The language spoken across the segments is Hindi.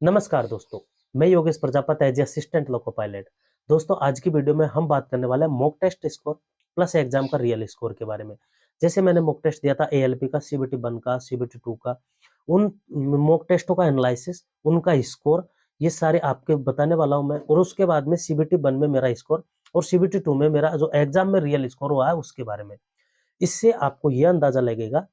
नमस्कार दोस्तों, मैं Yogesh Prajapati as assistant loco pilot. दोस्तों आज की वीडियो में हम बात करने वाले हैं mock test score plus exam का रियल स्कोर के बारे में। जैसे मैंने मॉक टेस्ट दिया था एएलपी का, सीबीटी 1 का, सीबीटी 2 का, उन मॉक टेस्टों का एनालिसिस, उनका स्कोर, ये सारे आपके बताने वाला हूं मैं। और उसके बाद में सीबीटी 1 में मेरा स्कोर और सीबीटी 2 में मेरा जो एग्जाम में रियल स्कोर हुआ है उसके बारे में। इससे आपको यह अंदाजा लगेगा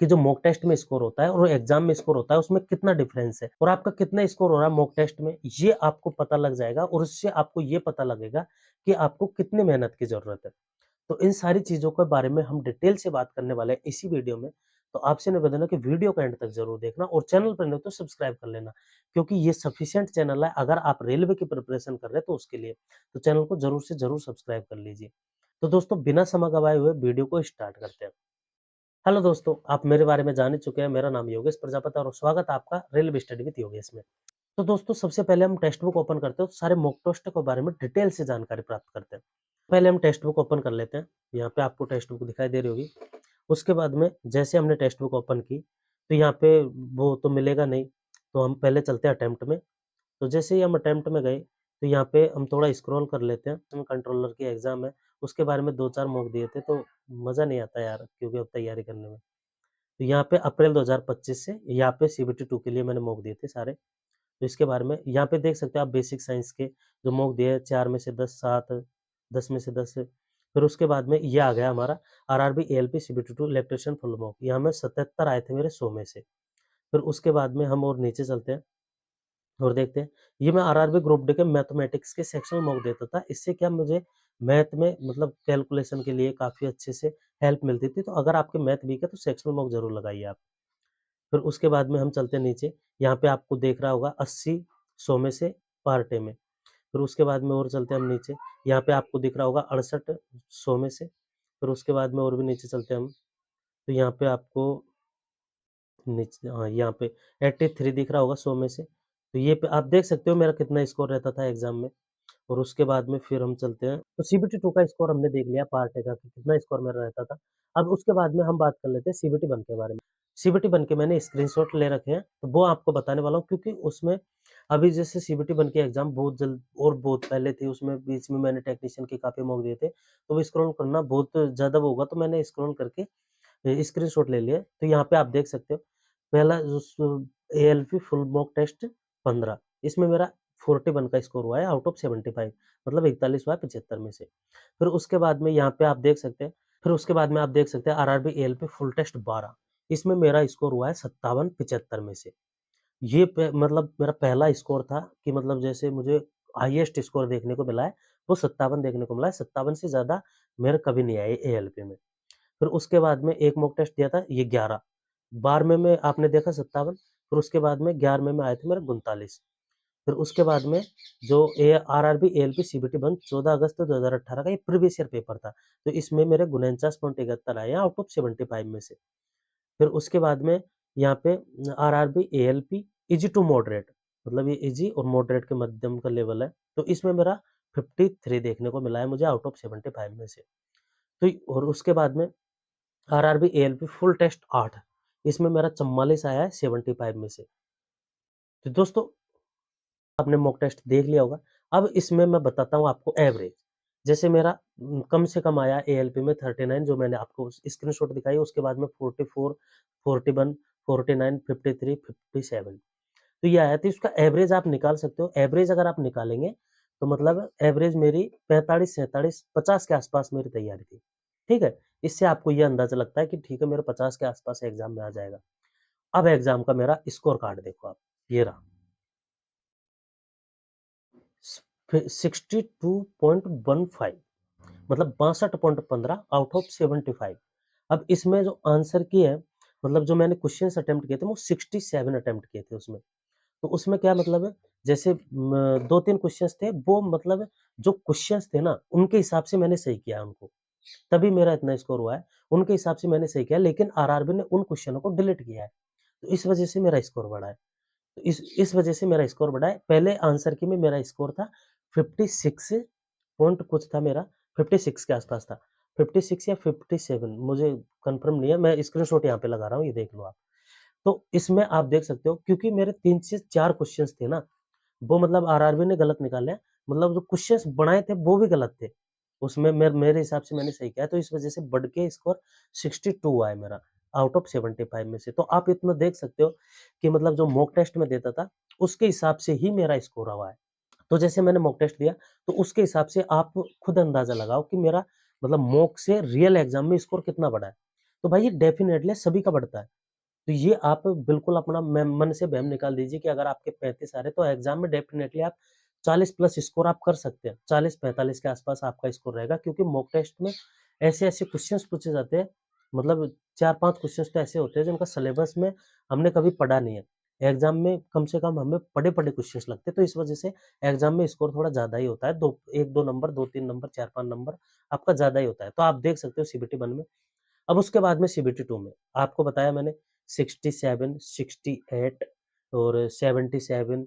कि जो मॉक टेस्ट में स्कोर होता है और एग्जाम में स्कोर होता है उसमें कितना डिफरेंस है और आपका कितना स्कोर हो रहा है मॉक टेस्ट में, ये आपको पता लग जाएगा और उससे आपको ये पता लगेगा कि आपको कितनी मेहनत की जरूरत है। तो इन सारी चीजों के बारे में हम डिटेल से बात करने वाले हैं इसी वीडियो में। तो आपसे निवेदन है कि वीडियो का एंड तक जरूर देखना और चैनल पर नहीं तो सब्सक्राइब कर लेना, क्योंकि ये सफिशिएंट चैनल है अगर आप रेलवे की प्रिपरेशन कर रहे हैं तो उसके लिए। तो चैनल को जरूर से जरूर सब्सक्राइब कर लीजिए। तो दोस्तों बिना समय गवाए हुए वीडियो को स्टार्ट करते हैं। हेलो दोस्तों, आप मेरे बारे में जान ही चुके हैं। मेरा नाम योगेश प्रजापति और स्वागत है आपका रेलवे स्टडी विद योगेश में। तो दोस्तों सबसे पहले हम टेक्स्ट बुक ओपन करते हैं, तो सारे मॉक टेस्ट के बारे में डिटेल से जानकारी प्राप्त करते हैं। पहले हम टेक्स्ट बुक ओपन कर लेते हैं। यहाँ पे आपको टेक्स्ट बुक दिखाई दे रही होगी। उसके बाद में जैसे हमने टेक्स्ट बुक ओपन की तो यहाँ पे वो तो मिलेगा नहीं, तो हम पहले चलते हैं अटेम्प्ट में। तो जैसे ही हम अटेम्प्ट में गए तो यहाँ पे हम थोड़ा स्क्रॉल कर लेते हैं। इसमें कंट्रोलर की एग्जाम है, उसके बारे में 2-4 मॉक दिए थे तो मज़ा नहीं आता यार, क्योंकि अब तैयारी करने में। तो यहाँ पे अप्रैल 2025 से यहाँ पे सीबीटी 2 के लिए मैंने मॉक दिए थे सारे। तो इसके बारे में यहाँ पे देख सकते हो आप बेसिक साइंस के जो मॉक दिए 4 में से 10, 7, 10 में से 10। फिर उसके बाद में ये आ गया हमारा RRB ALP CBT 2 electrician full mock. यहाँ में 77 आए थे मेरे 100 में से। फिर उसके बाद में हम और नीचे चलते हैं और देखते हैं। ये मैं आरआरबी ग्रुप डी के मैथमेटिक्स के सेक्शनल मॉक देता था। इससे क्या मुझे मैथ में मतलब कैलकुलेशन के लिए काफ़ी अच्छे से हेल्प मिलती थी। तो अगर आपके मैथ वीक है तो सेक्शनल मॉक ज़रूर लगाइए आप। फिर उसके बाद में हम चलते हैं नीचे। यहाँ पे आपको देख रहा होगा 80 100 में से पार्ट ए में। फिर उसके बाद में और चलते हैं हम नीचे। यहाँ पे आपको दिख रहा होगा 68 100 में से। फिर उसके बाद में और भी नीचे चलते हैं हम। तो यहाँ पे आपको नीचे, हाँ, यहाँ पे 83 दिख रहा होगा 100 में से। तो ये पे आप देख सकते हो मेरा कितना स्कोर रहता था एग्जाम में। और उसके बाद में फिर हम चलते हैं, तो सीबीटी 2 का स्कोर हमने देख लिया पार्ट ए का कि कितना स्कोर मेरा रहता था। अब उसके बाद में हम बात कर लेते हैं सीबीटी 1 के बारे में। सीबीटी 1 के मैंने स्क्रीनशॉट ले रखे हैं, तो वो आपको बताने वाला हूँ, क्योंकि उसमें अभी जैसे सीबीटी 1 की एग्ज़ाम बहुत जल्द और बहुत पहले थी, उसमें बीच में मैंने टेक्नीशियन के काफ़ी मॉक दिए थे, तो वो स्क्रॉल करना बहुत ज़्यादा वो होगा, तो मैंने स्क्रॉल करके स्क्रीनशॉट ले लिए। तो यहाँ पे आप देख सकते हो, पहला जो एएलपी फुल मॉक टेस्ट 15, इसमें मेरा 41 का स्कोर हुआ है आउट ऑफ 75, मतलब 41 हुआ है 75 में से। फिर उसके बाद में यहाँ पे आप देख सकते हैं, फिर उसके बाद में आप देख सकते हैं आरआरबी एएलपी फुल टेस्ट 12, इसमें मेरा स्कोर हुआ है 57 75 में से। ये मतलब मेरा पहला स्कोर था कि मतलब जैसे मुझे हाईएस्ट स्कोर देखने को मिला है, वो 57 देखने को मिला है। 57 से ज़्यादा मेरे कभी नहीं आए एएलपी में। फिर उसके बाद में एक मॉक टेस्ट दिया था ये 11, 12वें में आपने देखा 57, फिर उसके बाद में 11वें में आए थे मेरे 39। फिर उसके बाद में जो आरआरबी एएलपी सीबीटी 1 14 अगस्त 2018 का ये प्रीवियस ईयर पेपर था, तो इसमें मेरे 49.71 आए हैं आउट ऑफ 75 में से। फिर उसके बाद में यहाँ पे RRB ALP easy to moderate, मतलब ये इजी और मॉडरेट के मध्यम का लेवल है, तो इसमें मेरा 53 देखने को मिला है मुझे आउट ऑफ 75 में से। तो और उसके बाद में आरआरबी एएलपी फुल टेस्ट 8, इसमें मेरा 44 आया है 75 में से। तो दोस्तों आपने मॉक टेस्ट देख लिया होगा। अब इसमें मैं बताता हूँ आपको एवरेज। जैसे मेरा कम से कम आया एएलपी में 39, जो मैंने आपको स्क्रीनशॉट दिखाई, उसके बाद में 44, 41, 49, 53, 57, तो ये आया। तो इसका एवरेज आप निकाल सकते हो। एवरेज अगर आप निकालेंगे तो मतलब एवरेज मेरी 45, 47, 50 के आसपास मेरी तैयारी थी। ठीक है? इससे आपको ये अंदाज़ा लगता है कि ठीक है मेरा 50 के आसपास एग्ज़ाम में आ जाएगा। अब एग्ज़ाम का मेरा स्कोर कार्ड देखो आप, ये रहा। 62.15, मतलब 62.15 आउट ऑफ 75। अब इसमें जो आंसर की है, मतलब जो मैंने क्वेश्चंस अटेम्प्ट किए थे वो 67 अटेम्प्ट किए थे उसमें। तो उसमें क्या मतलब है, जैसे 2-3 क्वेश्चंस थे, वो मतलब जो क्वेश्चंस थे ना उनके हिसाब से मैंने सही किया उनको, तभी मेरा इतना स्कोर हुआ है। उनके हिसाब से मैंने सही किया, लेकिन आरआरबी ने उन क्वेश्चनों को डिलीट किया है, तो इस वजह से मेरा स्कोर बढ़ा है। तो इस वजह से मेरा स्कोर बढ़ा है। पहले आंसर की में मेरा स्कोर था 56 पॉइंट कुछ था मेरा, 56 के आसपास था। 56 या 57 मुझे कंफर्म नहीं है, मैं स्क्रीनशॉट यहाँ पे लगा रहा हूँ, ये देख लो आप। तो इसमें आप देख सकते हो क्योंकि मेरे 3 से 4 क्वेश्चन्स थे ना, वो मतलब आरआरबी ने गलत निकाले हैं, मतलब जो क्वेश्चन्स बनाए थे वो भी गलत थे। उसमें मेरे हिसाब से मैंने सही किया तो इस वज़ह से बढ़ के स्कोर 62 आया मेरा आउट ऑफ 75 में से। तो आप इतना देख सकते हो कि मतलब जो मॉक टेस्ट में देता था, उसके हिसाब से ही मेरा स्कोर हुआ है। तो जैसे मैंने मॉक टेस्ट दिया, तो उसके हिसाब से आप खुद अंदाज़ा लगाओ कि मेरा मतलब मॉक से रियल एग्ज़ाम में स्कोर कितना बढ़ा है। तो भाई ये डेफ़िनेटली सभी का बढ़ता है। तो ये आप बिल्कुल अपना मन से वहम निकाल दीजिए कि अगर आपके 35 आ रहे हैं, तो एग्ज़ाम में डेफ़िनेटली आप 40 प्लस स्कोर आप कर सकते हैं। 40-45 के आस-पास आपका स्कोर रहेगा क्योंकि मॉक टेस्ट में ऐसे-ऐसे क्वेश्चन्स पूछे जाते हैं, मतलब 4-5 क्वेश्चन्स तो ऐसे होते हैं जिनका सिलेबस में हमने कभी पढ़ा नहीं है। एग्ज़ाम में कम से कम हमें पढ़े-पढ़े क्वेश्चन्स लगते हैं, तो इस वज़ह से एग्ज़ाम में स्कोर थोड़ा ज़्यादा ही होता है। 1-2 नंबर, 2-3 नंबर, 4-5 नंबर आपका ज़्यादा ही होता है। तो आप देख सकते हो सीबीटी 1 में। अब उसके बाद में सीबीटी 2 में आपको बताया मैंने 67, 68 और 77,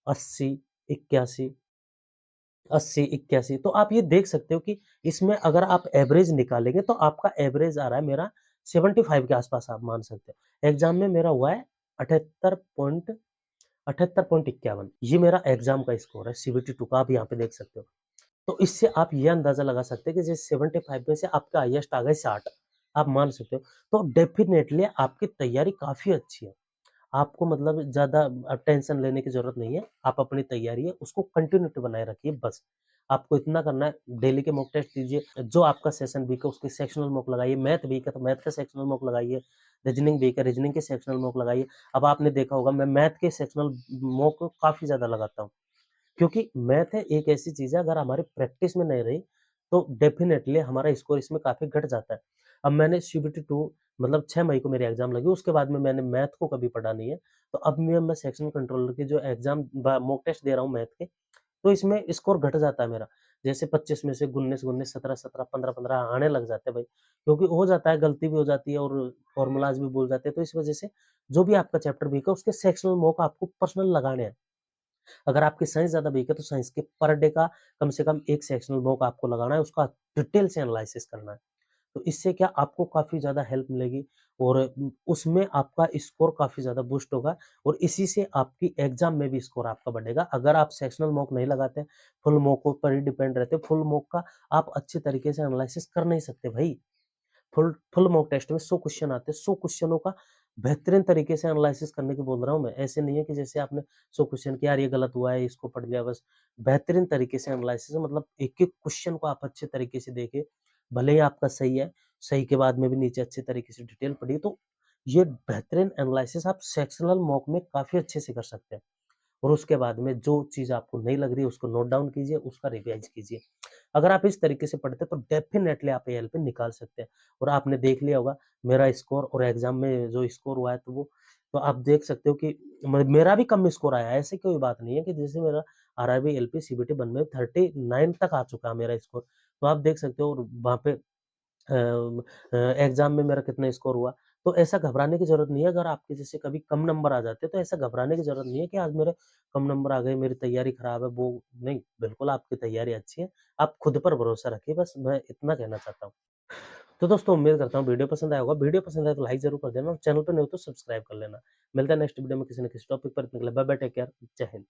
80, 81, 80, 81 तो आप ये देख सकते हो कि इसमें अगर आप एवरेज निकालेंगे तो आपका एवरेज आ रहा है मेरा 75 के आस-पास आप मान सकते हो। एग्ज़ाम में मेरा हुआ है 78.51 ये मेरा एग्ज़ाम का स्कोर है सीबीटी 2 का आप यहाँ पे देख सकते हो। तो इससे आप ये अंदाज़ा लगा सकते हैं कि जैसे 75 में से आपका हाईएस्ट आ गए 60 आप मान सकते हो। तो डेफ़िनेटली आपकी तैयारी काफ़ी अच्छी है। आपको मतलब ज़्यादा टेंशन लेने की ज़रूरत नहीं है। आप अपनी तैयारी है उसको कंटिन्यूटी बनाए रखिए बस। आपको इतना करना है डेली के मॉक टेस्ट दीजिए। जो आपका सेशन वीक है उसके सेक्शनल मॉक लगाइए। मैथ वीक है तो मैथ का सेक्शनल मॉक लगाइए। रीज़निंग वीक है रीज़निंग के सेक्शनल मॉक लगाइए। अब आपने देखा होगा मैं मैथ के सेक्शनल मॉक काफ़ी ज़्यादा लगाता हूँ। क्योंकि मैथ है एक ऐसी चीज़ है अगर हमारी प्रैक्टिस में नहीं रही, तो डेफ़िनेटली हमारा स्कोर इसमें काफ़ी घट जाता है। अब मैंने सीबीटी 2 मतलब 6 मई को मेरी एग्ज़ाम लगी, उसके बाद में मैंने मैथ को कभी पढ़ा नहीं है। तो अब मैं सेक्शन कंट्रोलर की जो एग्ज़ाम ब मॉक टेस्ट दे रहा हूँ मैथ के, तो इसमें स्कोर घट जाता है मेरा। जैसे 25 में से 19-19, 17-17, 15-15 आने लग जाते हैं भाई, क्योंकि हो जाता है, गलती भी हो जाती है और फ़ॉर्मूलाज़ भी भूल जाते हैं। तो इस वज़ह से जो भी आपका चैप्टर वीक है, उसके सेक्शनल मॉक आपको पर्सनल लगाने हैं। अगर आपकी साइंस ज़्यादा वीक है तो साइंस के पर डे का कम से कम 1 सेक्शनल ब्लॉक आपको लगाना है, उसका डिटेल से एनालिसिस करना है। तो इससे क्या आपको काफ़ी ज़्यादा हेल्प मिलेगी और उसमें आपका स्कोर काफ़ी ज़्यादा बूस्ट होगा और इसी से आपकी एग्ज़ाम में भी स्कोर आपका बढ़ेगा। अगर आप सेक्शनल मॉक नहीं लगाते, फुल मॉक पर ही डिपेंड रहते हो, फुल मॉक का आप अच्छे तरीके से एनालिसिस कर नहीं सकते भई। फुल फुल मॉक टेस्ट में 100 क्वेश्चन आते हैं, 100 क्वेश्चनों का बेहतरीन तरीके से एनालिसिस करने की बोल रहा हूँ मैं। ऐसे नहीं है कि जैसे आपने 100 क्वेश्चन किया यार ये गलत हुआ है, इसको पढ़ लिया बस। बेहतरीन तरीके से एनालिसिस मतलब एक-एक क्वेश्चन को आप अच्छे तरीके से देखें, भले ही आपका सही है, सही के बाद में भी नीचे अच्छे तरीके से डिटेल पढ़िए, तो ये बेहतरीन एनालिसिस आप सेक्शनल मॉक में काफ़ी अच्छे से कर सकते हैं। और उसके बाद में जो चीज़ आपको नहीं लग रही है उसको नोट डाउन कीजिए, उसका रिवाइज़ कीजिए। अगर आप इस तरीके से पढ़ते हैं तो डेफ़िनेटली आप एएलपी निकाल सकते हैं। और आपने देख लिया होगा मेरा स्कोर और एग्ज़ाम में जो स्कोर हुआ है तो आप देख सकते हो कि मेरा भी कम स्कोर आया है, ऐसी कोई बात नहीं है कि जैसे मेरा आरआरबी, एलपी, सीबीटी 1 में 39 तक आ चुका है मेरा स्कोर। तो आप देख सकते हो और वहाँ पे एग्ज़ाम में मेरा कितना स्कोर हुआ। तो ऐसा घबराने की ज़रूरत नहीं है, अगर आपके जैसे कभी कम नंबर आ जाते हैं, तो ऐसा घबराने की ज़रूरत नहीं है कि आज मेरे कम नंबर आ गए, मेरी तैयारी खराब है, वो नहीं, बिल्कुल आपकी तैयारी अच्छी है। आप खुद पर भरोसा रखिए, बस मैं इतना कहना चाहता हूँ। तो दोस्तों उम्मीद करता हूँ वीडियो पसंद आया होगा। वीडियो पसंद आए तो लाइक ज़रूर कर देना और चैनल पे नए हो तो सब्सक्राइब कर लेना। मिलते हैं नेक्स्ट वीडियो में किसी न किसी टॉपिक पर, इतने के लिए बाय बाय, टेक केयर, जय हिंद।